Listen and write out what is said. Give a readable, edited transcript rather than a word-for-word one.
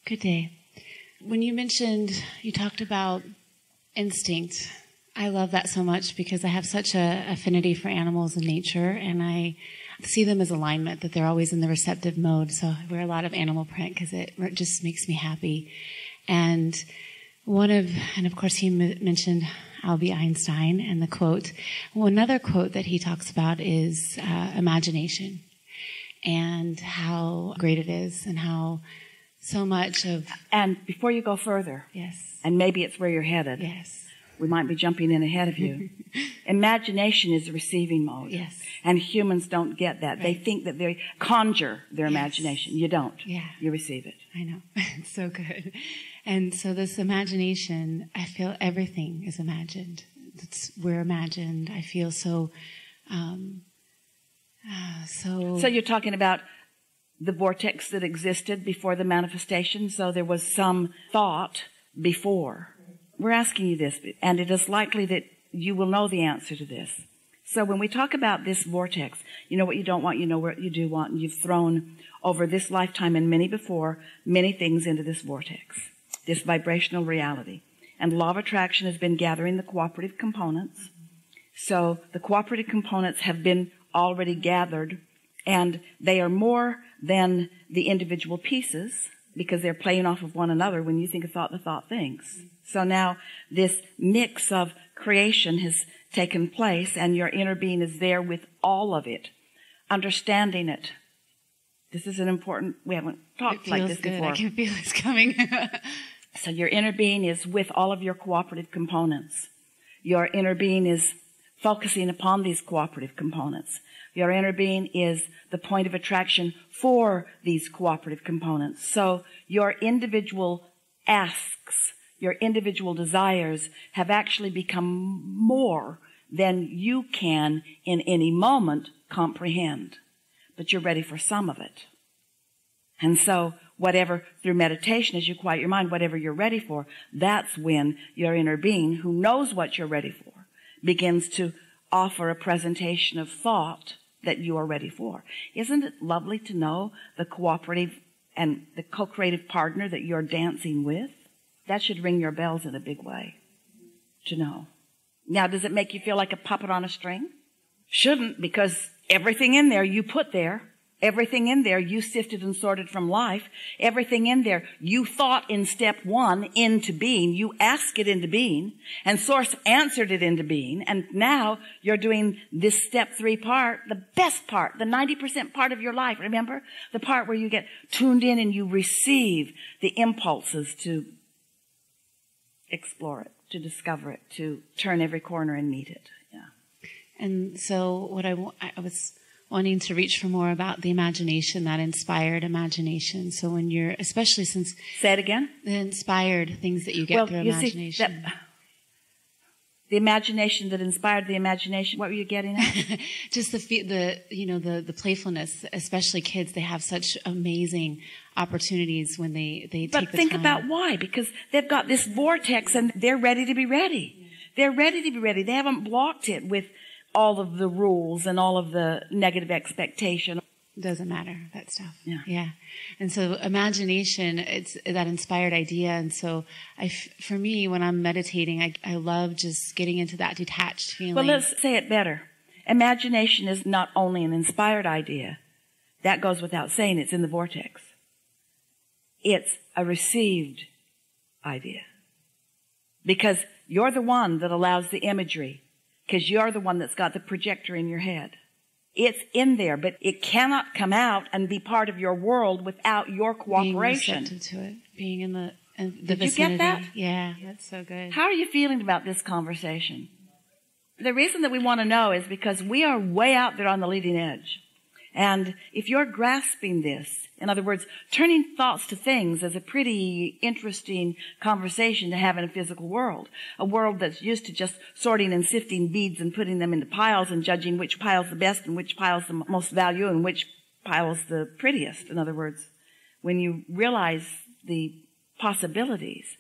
Good day. When you talked about instinct, I love that so much because I have such a affinity for animals and nature, and I see them as alignment, that they're always in the receptive mode. So I wear a lot of animal print because it just makes me happy. And of course he mentioned Albert Einstein and the quote. Well, another quote that he talks about is imagination and how great it is and how so much of... And before you go further, yes, and maybe it's where you're headed. Yes. We might be jumping in ahead of you. Imagination is the receiving mode. Yes. And humans don't get that. Right. They think that they conjure their imagination. You don't. Yeah. You receive it. I know. It's so good. And so this imagination, I feel everything is imagined. We're imagined. I feel so... So you're talking about the vortex that existed before the manifestation. So there was some thought before. We're asking you this, and it is likely that you will know the answer to this. So when we talk about this vortex, you know what you don't want, you know what you do want, and you've thrown over this lifetime and many before, many things into this vortex, this vibrational reality. And law of attraction has been gathering the cooperative components. So the cooperative components have been already gathered, and they are more than the individual pieces, because they're playing off of one another. When you think a thought, the thought thinks. So now this mix of creation has taken place, and your inner being is there with all of it, understanding it. This is an important, we haven't talked like this good. before. I can feel it's coming. So your inner being is with all of your cooperative components. Your inner being is focusing upon these cooperative components. Your inner being is the point of attraction for these cooperative components. So your individual asks, your individual desires have actually become more than you can in any moment comprehend. But you're ready for some of it. And so whatever, through meditation, as you quiet your mind, whatever you're ready for, that's when your inner being, who knows what you're ready for, begins to offer a presentation of thought that you are ready for. Isn't it lovely to know the cooperative and the co-creative partner that you're dancing with? That should ring your bells in a big way to know. Now, does it make you feel like a puppet on a string? Shouldn't, because everything in there you put there. Everything in there you sifted and sorted from life. Everything in there you thought in step one into being. You asked it into being, and Source answered it into being. And now you're doing this step 3 part, the best part, the 90% part of your life. Remember? The part where you get tuned in and you receive the impulses to explore it, to discover it, to turn every corner and meet it. Yeah. And so what I was wanting to reach for more about the imagination, that inspired imagination. So when you're, especially since... Say it again? The inspired things that you get through imagination. See, the imagination that inspired the imagination, what were you getting at? Just the playfulness, especially kids, they have such amazing opportunities when they take the time. But think about why, because they've got this vortex and they're ready to be ready. They're ready to be ready. They haven't blocked it with all of the rules and all of the negative expectation. It doesn't matter, that stuff. Yeah. Yeah. And so imagination, it's that inspired idea. And so for me, when I'm meditating, I love just getting into that detached feeling. Well, let's say it better. Imagination is not only an inspired idea. That goes without saying. It's in the vortex. It's a received idea. Because you're the one that allows the imagery. Because you're the one that's got the projector in your head. It's in there, but it cannot come out and be part of your world without your cooperation. Being receptive to it. Being in the Did vicinity. you get that? Yeah, that's so good. How are you feeling about this conversation? The reason that we want to know is because we are way out there on the leading edge. And if you're grasping this, in other words, turning thoughts to things is a pretty interesting conversation to have in a physical world. A world that's used to just sorting and sifting beads and putting them into piles and judging which pile's the best and which pile's the most value and which pile's the prettiest. In other words, when you realize the possibilities,